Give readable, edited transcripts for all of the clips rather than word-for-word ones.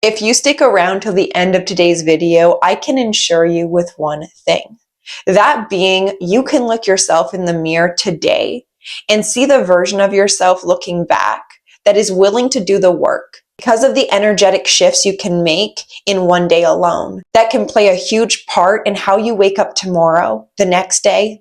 If you stick around till the end of today's video, I can assure you with one thing. That being, you can look yourself in the mirror today and see the version of yourself looking back that is willing to do the work because of the energetic shifts you can make in one day alone. That can play a huge part in how you wake up tomorrow, the next day,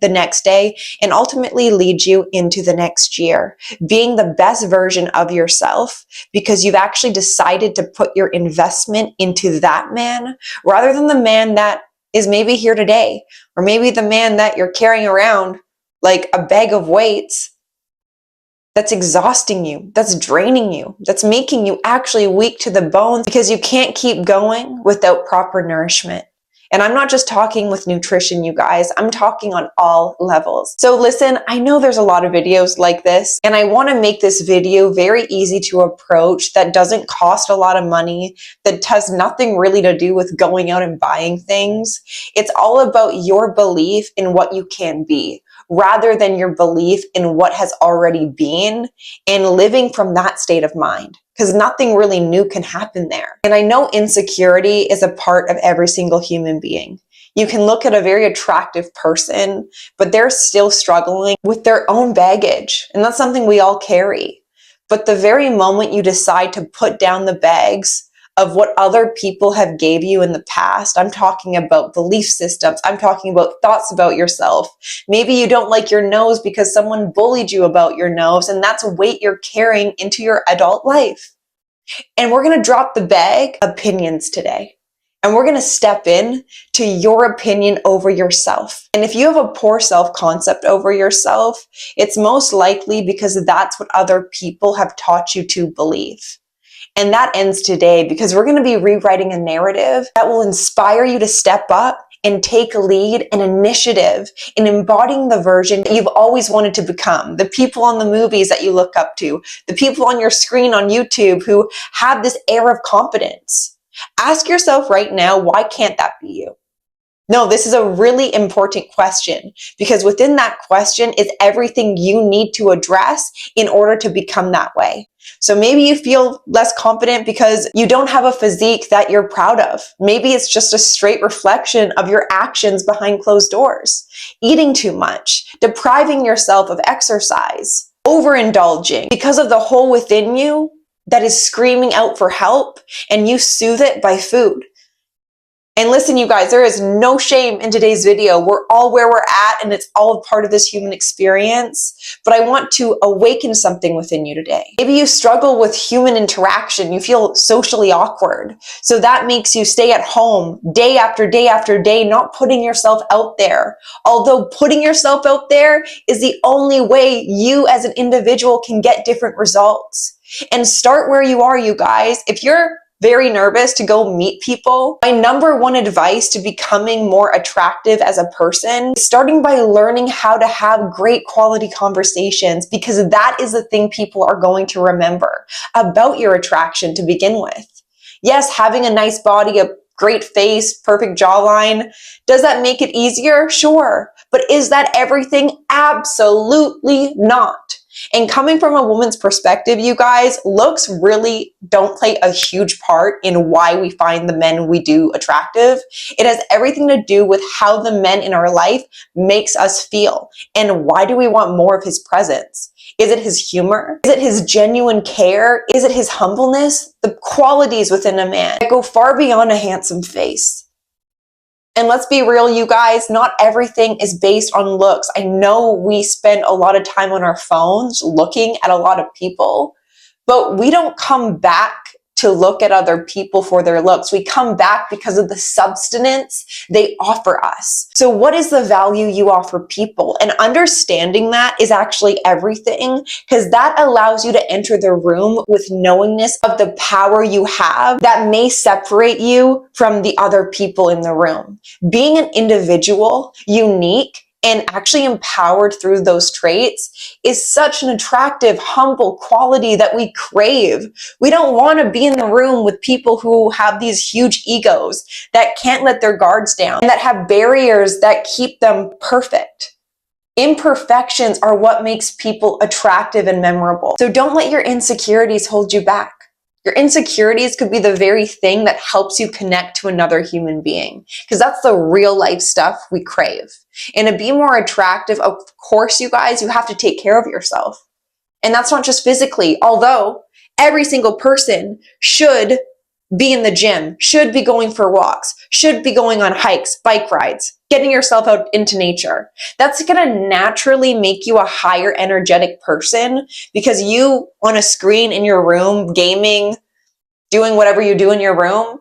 and ultimately lead you into the next year, being the best version of yourself because you've actually decided to put your investment into that man rather than the man that is maybe here today, or maybe the man that you're carrying around like a bag of weights that's exhausting you, that's draining you, that's making you actually weak to the bones because you can't keep going without proper nourishment. And I'm not just talking with nutrition, you guys, I'm talking on all levels. So listen, I know there's a lot of videos like this, and I want to make this video very easy to approach that doesn't cost a lot of money, that has nothing really to do with going out and buying things. It's all about your belief in what you can be, rather than your belief in what has already been and living from that state of mind. Because nothing really new can happen there. And I know insecurity is a part of every single human being. You can look at a very attractive person, but they're still struggling with their own baggage. And that's something we all carry. But the very moment you decide to put down the bags of what other people have gave you in the past, I'm talking about belief systems, I'm talking about thoughts about yourself. Maybe you don't like your nose because someone bullied you about your nose, and that's a weight you're carrying into your adult life. And we're gonna drop the bag opinions today. And we're gonna step in to your opinion over yourself. And if you have a poor self-concept over yourself, it's most likely because that's what other people have taught you to believe. And that ends today because we're going to be rewriting a narrative that will inspire you to step up and take lead and initiative in embodying the version that you've always wanted to become. The people on the movies that you look up to, the people on your screen on YouTube who have this air of confidence. Ask yourself right now, why can't that be you? No, this is a really important question because within that question is everything you need to address in order to become that way. So maybe you feel less confident because you don't have a physique that you're proud of. Maybe it's just a straight reflection of your actions behind closed doors. Eating too much, depriving yourself of exercise, overindulging because of the hole within you that is screaming out for help, and you soothe it by food. And listen, you guys, there is no shame in today's video. We're all where we're at, and it's all a part of this human experience. But I want to awaken something within you today. Maybe you struggle with human interaction. You feel socially awkward. So that makes you stay at home day after day after day, not putting yourself out there. Although putting yourself out there is the only way you as an individual can get different results. And start where you are, you guys. If you're very nervous to go meet people, my number one advice to becoming more attractive as a person is starting by learning how to have great quality conversations, because that is the thing people are going to remember about your attraction to begin with. Yes, having a nice body, a great face, perfect jawline, does that make it easier? Sure. But is that everything? Absolutely not. And coming from a woman's perspective, you guys, looks really don't play a huge part in why we find the men we do attractive. It has everything to do with how the men in our life makes us feel. And why do we want more of his presence? Is it his humor? Is it his genuine care? Is it his humbleness? The qualities within a man that go far beyond a handsome face. And let's be real, you guys, not everything is based on looks. I know we spend a lot of time on our phones looking at a lot of people, but we don't come back to look at other people for their looks. We come back because of the substance they offer us. So what is the value you offer people? And understanding that is actually everything, because that allows you to enter the room with knowingness of the power you have that may separate you from the other people in the room. Being an individual, unique, and actually empowered through those traits is such an attractive, humble quality that we crave. We don't want to be in the room with people who have these huge egos that can't let their guards down and that have barriers that keep them perfect. Imperfections are what makes people attractive and memorable. So don't let your insecurities hold you back. Your insecurities could be the very thing that helps you connect to another human being, because that's the real life stuff we crave. And to be more attractive, of course, you guys, you have to take care of yourself. And that's not just physically, although every single person should be in the gym, should be going for walks, should be going on hikes, bike rides, getting yourself out into nature. That's going to naturally make you a higher energetic person, because you on a screen in your room, gaming, doing whatever you do in your room,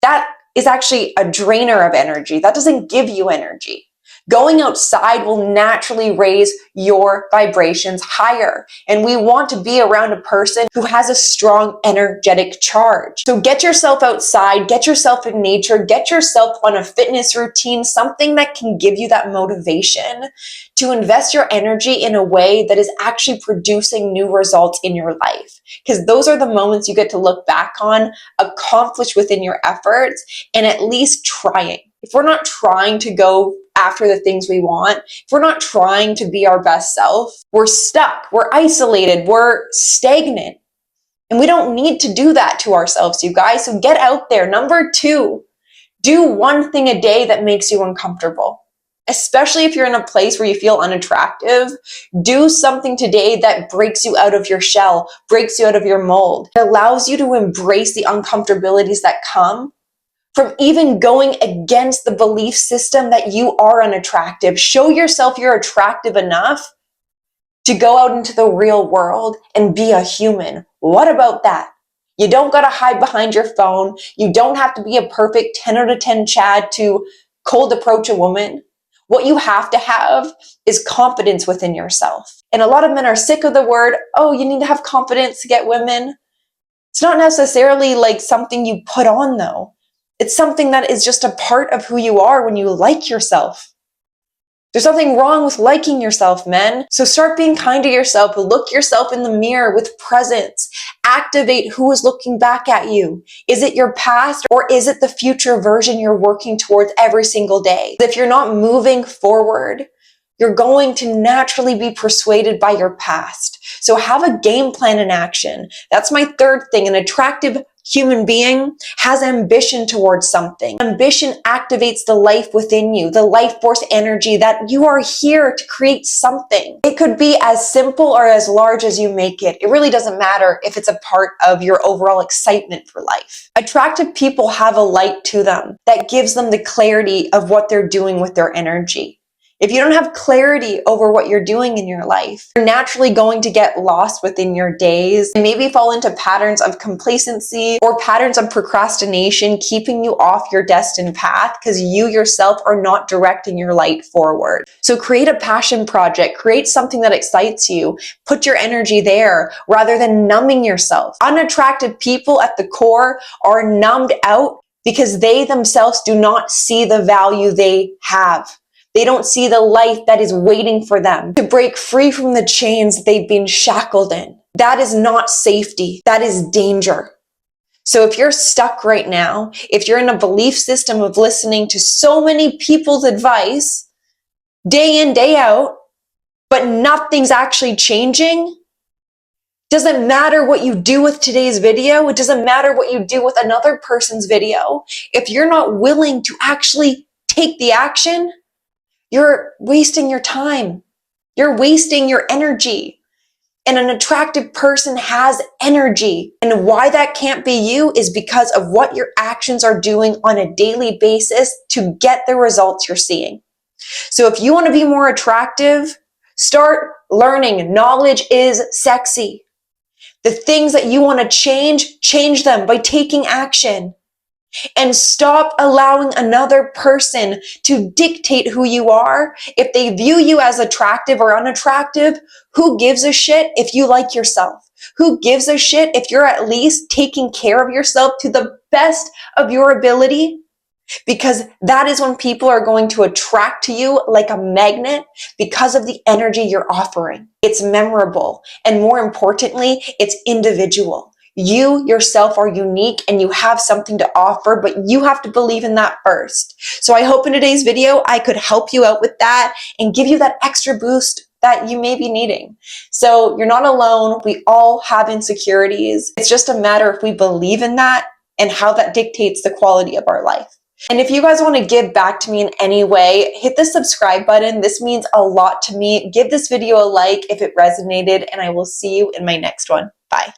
that is actually a drainer of energy. That doesn't give you energy. Going outside will naturally raise your vibrations higher. And we want to be around a person who has a strong energetic charge. So get yourself outside, get yourself in nature, get yourself on a fitness routine, something that can give you that motivation to invest your energy in a way that is actually producing new results in your life. Because those are the moments you get to look back on, accomplished within your efforts, and at least trying. If we're not trying to go after the things we want, if we're not trying to be our best self, we're stuck, we're isolated, we're stagnant. And we don't need to do that to ourselves, you guys. So get out there. Number 2, do one thing a day that makes you uncomfortable. Especially if you're in a place where you feel unattractive, do something today that breaks you out of your shell, breaks you out of your mold. It allows you to embrace the uncomfortabilities that come from even going against the belief system that you are unattractive. Show yourself you're attractive enough to go out into the real world and be a human. What about that? You don't got to hide behind your phone. You don't have to be a perfect 10 out of 10 Chad to cold approach a woman. What you have to have is confidence within yourself. And a lot of men are sick of the word, oh, you need to have confidence to get women. It's not necessarily like something you put on though. It's something that is just a part of who you are when you like yourself. There's nothing wrong with liking yourself, men. So start being kind to yourself. Look yourself in the mirror with presence. Activate who is looking back at you. Is it your past, or is it the future version you're working towards every single day? If you're not moving forward, you're going to naturally be persuaded by your past. So have a game plan in action. That's my 3rd thing. An attractive human being has ambition towards something. Ambition activates the life within you, the life force energy that you are here to create something. It could be as simple or as large as you make it. It really doesn't matter if it's a part of your overall excitement for life. Attractive people have a light to them that gives them the clarity of what they're doing with their energy. If you don't have clarity over what you're doing in your life, you're naturally going to get lost within your days and maybe fall into patterns of complacency or patterns of procrastination, keeping you off your destined path because you yourself are not directing your light forward. So create a passion project, create something that excites you, put your energy there rather than numbing yourself. Unattractive people at the core are numbed out because they themselves do not see the value they have. They don't see the life that is waiting for them to break free from the chains they've been shackled in. That is not safety. That is danger. So if you're stuck right now, if you're in a belief system of listening to so many people's advice day in, day out, but nothing's actually changing, doesn't matter what you do with today's video. It doesn't matter what you do with another person's video. If you're not willing to actually take the action, you're wasting your time. You're wasting your energy. And an attractive person has energy. And why that can't be you is because of what your actions are doing on a daily basis to get the results you're seeing. So if you want to be more attractive, start learning. Knowledge is sexy. The things that you want to change them by taking action. And stop allowing another person to dictate who you are. If they view you as attractive or unattractive, who gives a shit if you like yourself? Who gives a shit if you're at least taking care of yourself to the best of your ability? Because that is when people are going to attract to you like a magnet because of the energy you're offering. It's memorable. And more importantly, it's individual. You yourself are unique and you have something to offer, but you have to believe in that first. So I hope in today's video, I could help you out with that and give you that extra boost, that you may be needing. So you're not alone. We all have insecurities. It's just a matter if we believe in that and how that dictates the quality of our life. And if you guys want to give back to me in any way, hit the subscribe button. This means a lot to me. Give this video a like if it resonated, and I will see you in my next one. Bye.